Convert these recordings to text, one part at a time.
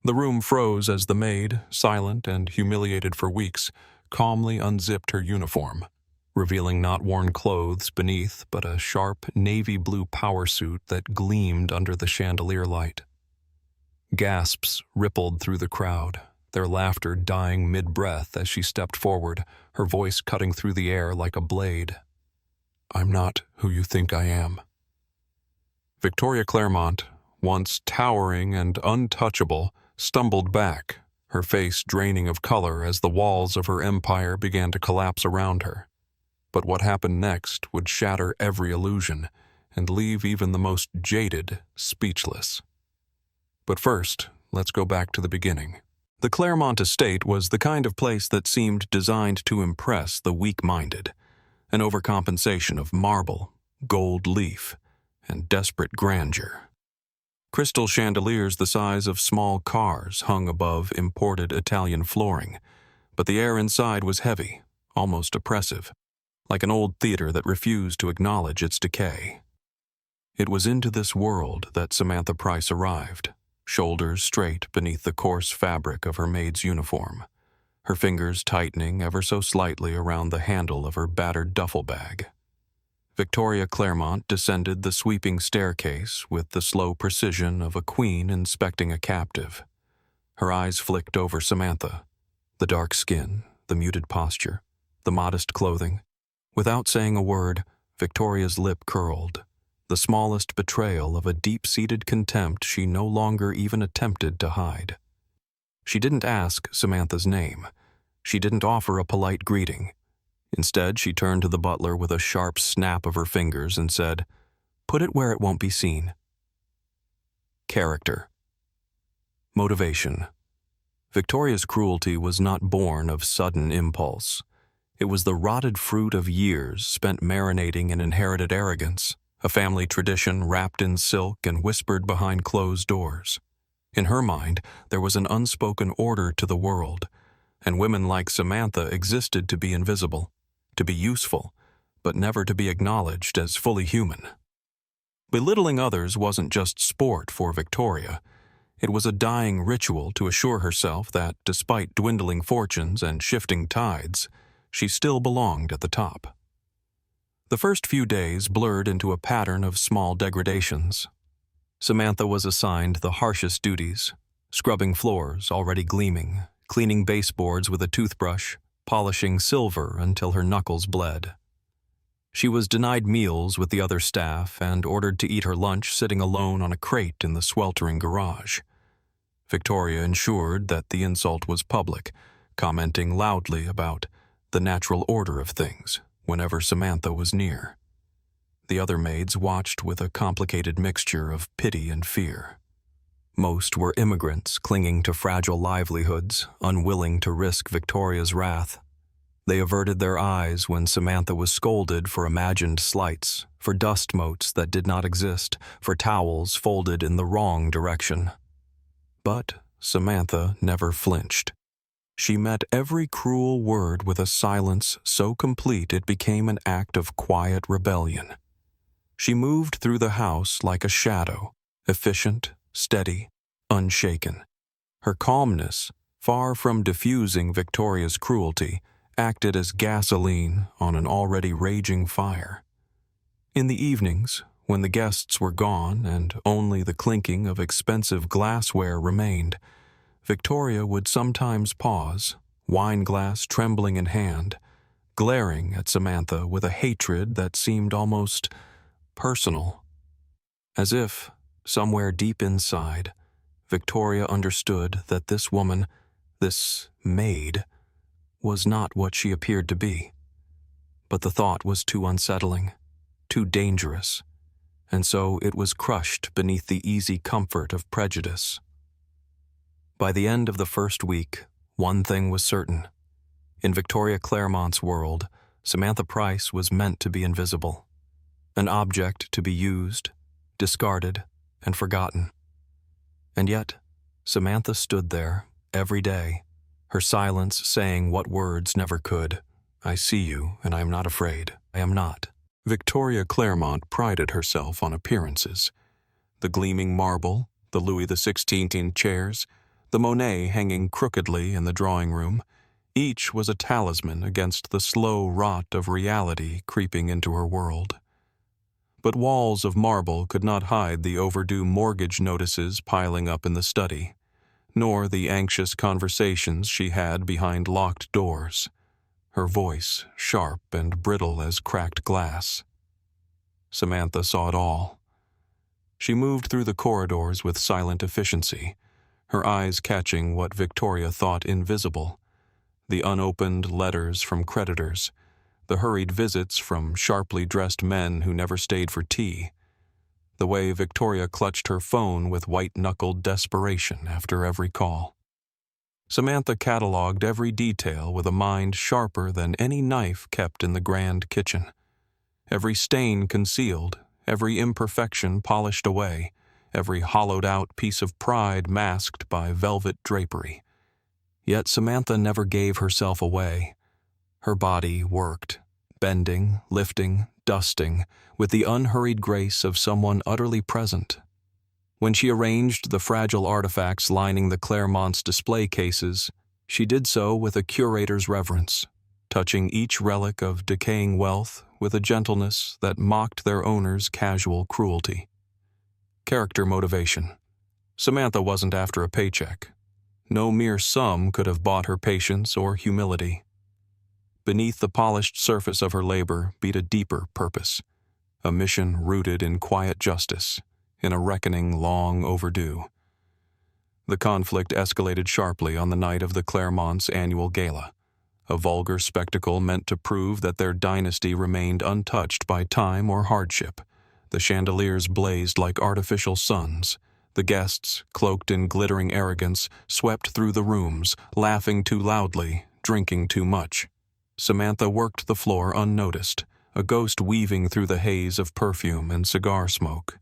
The room froze as the maid, silent and humiliated for weeks, calmly unzipped her uniform, revealing not worn clothes beneath but a sharp navy blue power suit that gleamed under the chandelier light. Gasps rippled through the crowd, their laughter dying mid-breath as she stepped forward, her voice cutting through the air like a blade. "I'm not who you think I am." Victoria Claremont, once towering and untouchable, stumbled back, her face draining of color as the walls of her empire began to collapse around her. But what happened next would shatter every illusion and leave even the most jaded speechless. But first, let's go back to the beginning. The Claremont estate was the kind of place that seemed designed to impress the weak-minded, an overcompensation of marble, gold leaf, and desperate grandeur. Crystal chandeliers the size of small cars hung above imported Italian flooring, but the air inside was heavy, almost oppressive, like an old theater that refused to acknowledge its decay. It was into this world that Samantha Price arrived, shoulders straight beneath the coarse fabric of her maid's uniform, her fingers tightening ever so slightly around the handle of her battered duffel bag. Victoria Claremont descended the sweeping staircase with the slow precision of a queen inspecting a captive. Her eyes flicked over Samantha, the dark skin, the muted posture, the modest clothing. Without saying a word, Victoria's lip curled, the smallest betrayal of a deep-seated contempt she no longer even attempted to hide. She didn't ask Samantha's name. She didn't offer a polite greeting. Instead, she turned to the butler with a sharp snap of her fingers and said, "Put it where it won't be seen." Character. Motivation. Victoria's cruelty was not born of sudden impulse. It was the rotted fruit of years spent marinating in inherited arrogance, a family tradition wrapped in silk and whispered behind closed doors. In her mind, there was an unspoken order to the world, and women like Samantha existed to be invisible, to be useful, but never to be acknowledged as fully human. Belittling others wasn't just sport for Victoria. It was a dying ritual to assure herself that, despite dwindling fortunes and shifting tides, she still belonged at the top. The first few days blurred into a pattern of small degradations. Samantha was assigned the harshest duties, scrubbing floors already gleaming, cleaning baseboards with a toothbrush, polishing silver until her knuckles bled. She was denied meals with the other staff and ordered to eat her lunch sitting alone on a crate in the sweltering garage. Victoria ensured that the insult was public, commenting loudly about the natural order of things whenever Samantha was near. The other maids watched with a complicated mixture of pity and fear. Most were immigrants clinging to fragile livelihoods, unwilling to risk Victoria's wrath. They averted their eyes when Samantha was scolded for imagined slights, for dust motes that did not exist, for towels folded in the wrong direction. But Samantha never flinched. She met every cruel word with a silence so complete it became an act of quiet rebellion. She moved through the house like a shadow, efficient, steady, unshaken. Her calmness, far from diffusing Victoria's cruelty, acted as gasoline on an already raging fire. In the evenings, when the guests were gone and only the clinking of expensive glassware remained, Victoria would sometimes pause, wineglass trembling in hand, glaring at Samantha with a hatred that seemed almost personal. As if, somewhere deep inside, Victoria understood that this woman, this maid, was not what she appeared to be. But the thought was too unsettling, too dangerous, and so it was crushed beneath the easy comfort of prejudice. By the end of the first week, one thing was certain. In Victoria Claremont's world, Samantha Price was meant to be invisible, an object to be used, discarded, and forgotten. And yet, Samantha stood there, every day, her silence saying what words never could. "I see you, and I am not afraid. I am not." Victoria Claremont prided herself on appearances. The gleaming marble, the Louis XVI chairs, the Monet hanging crookedly in the drawing room. Each was a talisman against the slow rot of reality creeping into her world. But walls of marble could not hide the overdue mortgage notices piling up in the study, nor the anxious conversations she had behind locked doors, her voice sharp and brittle as cracked glass. Samantha saw it all. She moved through the corridors with silent efficiency, her eyes catching what Victoria thought invisible: the unopened letters from creditors, the hurried visits from sharply dressed men who never stayed for tea, the way Victoria clutched her phone with white-knuckled desperation after every call. Samantha catalogued every detail with a mind sharper than any knife kept in the grand kitchen. Every stain concealed, every imperfection polished away, every hollowed-out piece of pride masked by velvet drapery. Yet Samantha never gave herself away. Her body worked, bending, lifting, dusting, with the unhurried grace of someone utterly present. When she arranged the fragile artifacts lining the Claremont's display cases, she did so with a curator's reverence, touching each relic of decaying wealth with a gentleness that mocked their owner's casual cruelty. Character motivation. Samantha wasn't after a paycheck. No mere sum could have bought her patience or humility. Beneath the polished surface of her labor beat a deeper purpose, a mission rooted in quiet justice, in a reckoning long overdue. The conflict escalated sharply on the night of the Claremont's annual gala, a vulgar spectacle meant to prove that their dynasty remained untouched by time or hardship. The chandeliers blazed like artificial suns. The guests, cloaked in glittering arrogance, swept through the rooms, laughing too loudly, drinking too much. Samantha worked the floor unnoticed, a ghost weaving through the haze of perfume and cigar smoke.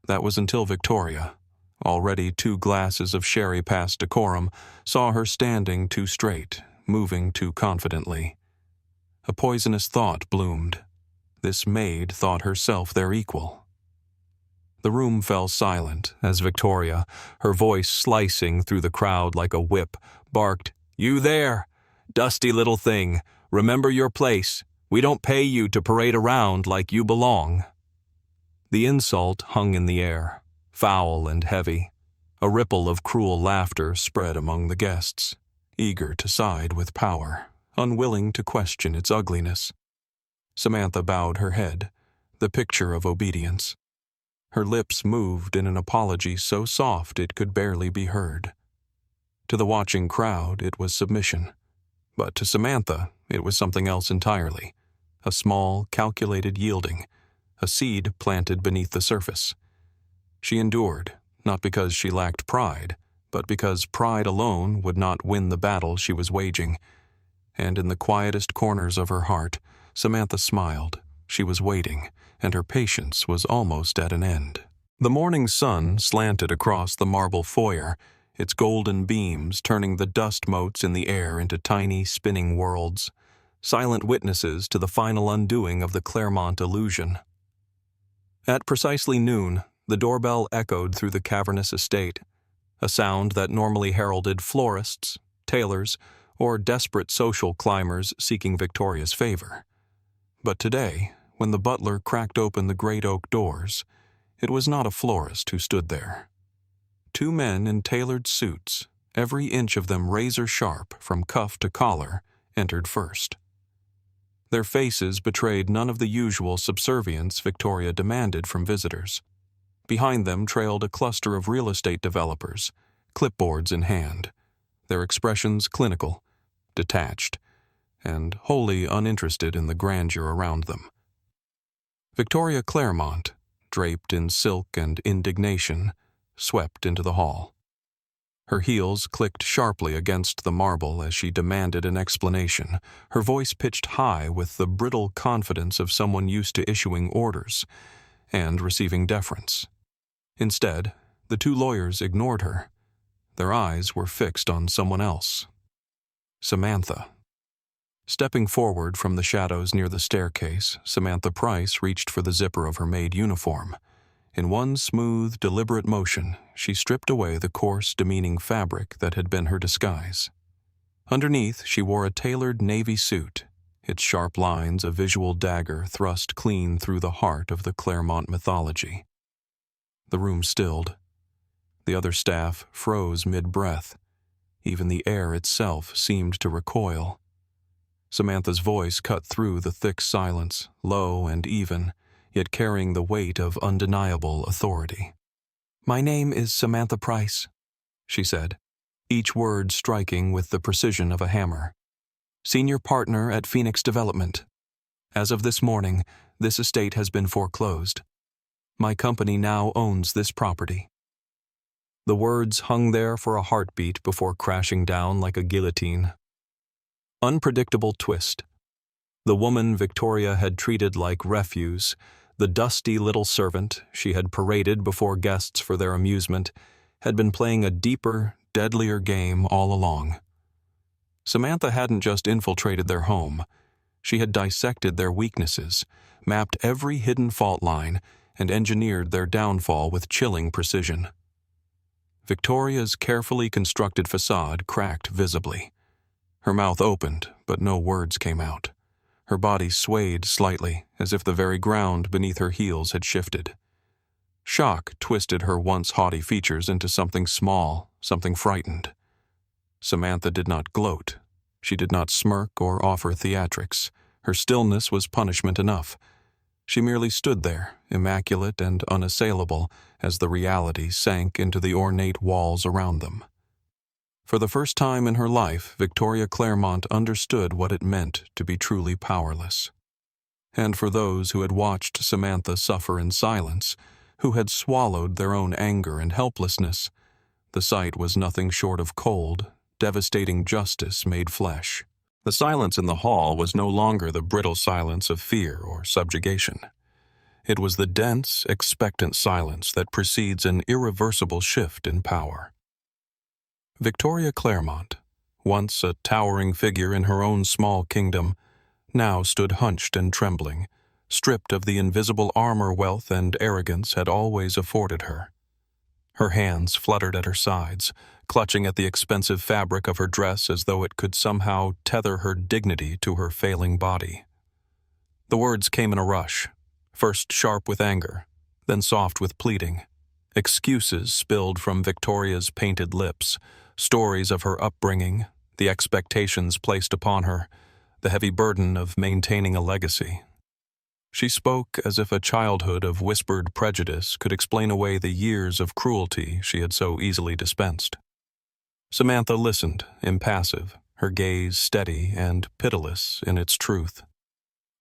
That was until Victoria, already 2 glasses of sherry past decorum, saw her standing too straight, moving too confidently. A poisonous thought bloomed. This maid thought herself their equal. The room fell silent as Victoria, her voice slicing through the crowd like a whip, barked, "You there! Dusty little thing, remember your place. We don't pay you to parade around like you belong." The insult hung in the air, foul and heavy. A ripple of cruel laughter spread among the guests, eager to side with power, unwilling to question its ugliness. Samantha bowed her head, the picture of obedience. Her lips moved in an apology so soft it could barely be heard. To the watching crowd, it was submission. But to Samantha, it was something else entirely. A small, calculated yielding, a seed planted beneath the surface. She endured, not because she lacked pride, but because pride alone would not win the battle she was waging. And in the quietest corners of her heart, Samantha smiled. She was waiting, and her patience was almost at an end. The morning sun slanted across the marble foyer, its golden beams turning the dust motes in the air into tiny spinning worlds, silent witnesses to the final undoing of the Claremont illusion. At precisely noon, the doorbell echoed through the cavernous estate, a sound that normally heralded florists, tailors, or desperate social climbers seeking Victoria's favor. But today, when the butler cracked open the great oak doors, it was not a florist who stood there. 2 men in tailored suits, every inch of them razor-sharp from cuff to collar, entered first. Their faces betrayed none of the usual subservience Victoria demanded from visitors. Behind them trailed a cluster of real estate developers, clipboards in hand, their expressions clinical, detached, and wholly uninterested in the grandeur around them. Victoria Claremont, draped in silk and indignation, swept into the hall. Her heels clicked sharply against the marble as she demanded an explanation, her voice pitched high with the brittle confidence of someone used to issuing orders and receiving deference. Instead, the 2 lawyers ignored her. Their eyes were fixed on someone else. Samantha. Stepping forward from the shadows near the staircase, Samantha Price reached for the zipper of her maid uniform. In one smooth, deliberate motion, she stripped away the coarse, demeaning fabric that had been her disguise. Underneath, she wore a tailored navy suit, its sharp lines a visual dagger thrust clean through the heart of the Claremont mythology. The room stilled. The other staff froze mid-breath. Even the air itself seemed to recoil. Samantha's voice cut through the thick silence, low and even, yet carrying the weight of undeniable authority. "My name is Samantha Price," she said, each word striking with the precision of a hammer. "Senior partner at Phoenix Development. As of this morning, this estate has been foreclosed. My company now owns this property." The words hung there for a heartbeat before crashing down like a guillotine. Unpredictable twist. The woman Victoria had treated like refuse, the dusty little servant she had paraded before guests for their amusement, had been playing a deeper, deadlier game all along. Samantha hadn't just infiltrated their home. She had dissected their weaknesses, mapped every hidden fault line, and engineered their downfall with chilling precision. Victoria's carefully constructed facade cracked visibly. Her mouth opened, but no words came out. Her body swayed slightly, as if the very ground beneath her heels had shifted. Shock twisted her once haughty features into something small, something frightened. Samantha did not gloat. She did not smirk or offer theatrics. Her stillness was punishment enough. She merely stood there, immaculate and unassailable, as the reality sank into the ornate walls around them. For the first time in her life, Victoria Claremont understood what it meant to be truly powerless. And for those who had watched Samantha suffer in silence, who had swallowed their own anger and helplessness, the sight was nothing short of cold, devastating justice made flesh. The silence in the hall was no longer the brittle silence of fear or subjugation. It was the dense, expectant silence that precedes an irreversible shift in power. Victoria Claremont, once a towering figure in her own small kingdom, now stood hunched and trembling, stripped of the invisible armor wealth and arrogance had always afforded her. Her hands fluttered at her sides, clutching at the expensive fabric of her dress as though it could somehow tether her dignity to her failing body. The words came in a rush, first sharp with anger, then soft with pleading. Excuses spilled from Victoria's painted lips, stories of her upbringing, the expectations placed upon her, the heavy burden of maintaining a legacy. She spoke as if a childhood of whispered prejudice could explain away the years of cruelty she had so easily dispensed. Samantha listened, impassive, her gaze steady and pitiless in its truth.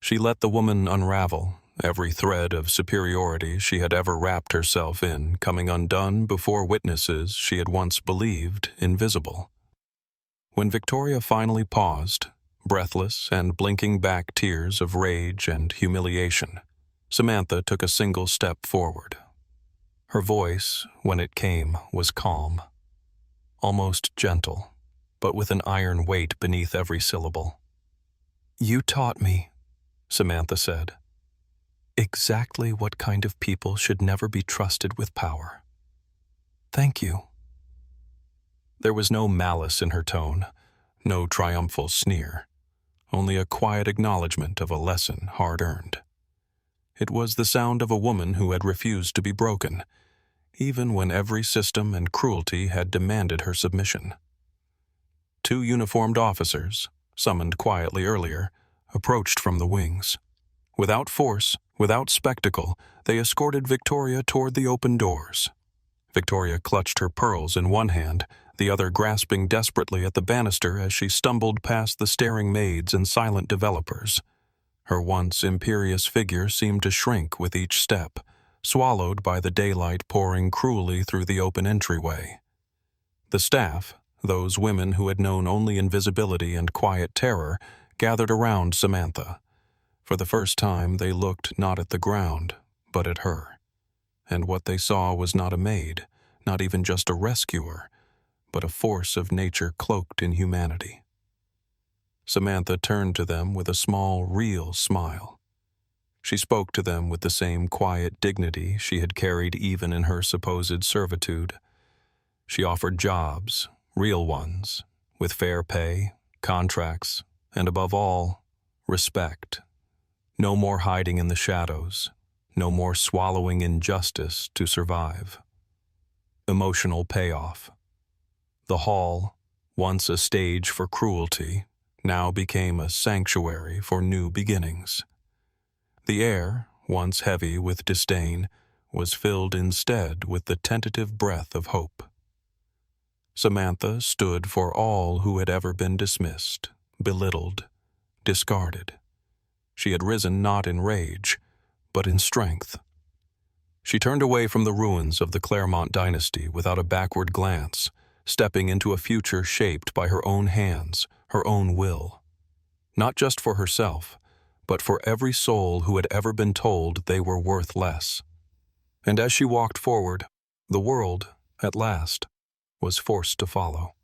She let the woman unravel, every thread of superiority she had ever wrapped herself in coming undone before witnesses she had once believed invisible. When Victoria finally paused, breathless and blinking back tears of rage and humiliation, Samantha took a single step forward. Her voice, when it came, was calm, almost gentle, but with an iron weight beneath every syllable. "You taught me," Samantha said, "exactly what kind of people should never be trusted with power. Thank you." There was no malice in her tone, no triumphal sneer, only a quiet acknowledgement of a lesson hard-earned. It was the sound of a woman who had refused to be broken, even when every system and cruelty had demanded her submission. Two uniformed officers, summoned quietly earlier, approached from the wings. Without force, without spectacle, they escorted Victoria toward the open doors. Victoria clutched her pearls in one hand, the other grasping desperately at the banister as she stumbled past the staring maids and silent developers. Her once imperious figure seemed to shrink with each step, swallowed by the daylight pouring cruelly through the open entryway. The staff, those women who had known only invisibility and quiet terror, gathered around Samantha. For the first time, they looked not at the ground, but at her. And what they saw was not a maid, not even just a rescuer, but a force of nature cloaked in humanity. Samantha turned to them with a small, real smile. She spoke to them with the same quiet dignity she had carried even in her supposed servitude. She offered jobs, real ones, with fair pay, contracts, and above all, respect. No more hiding in the shadows, no more swallowing injustice to survive. Emotional payoff. The hall, once a stage for cruelty, now became a sanctuary for new beginnings. The air, once heavy with disdain, was filled instead with the tentative breath of hope. Samantha stood for all who had ever been dismissed, belittled, discarded. She had risen not in rage, but in strength. She turned away from the ruins of the Claremont dynasty without a backward glance, stepping into a future shaped by her own hands, her own will. Not just for herself, but for every soul who had ever been told they were worth less. And as she walked forward, the world, at last, was forced to follow.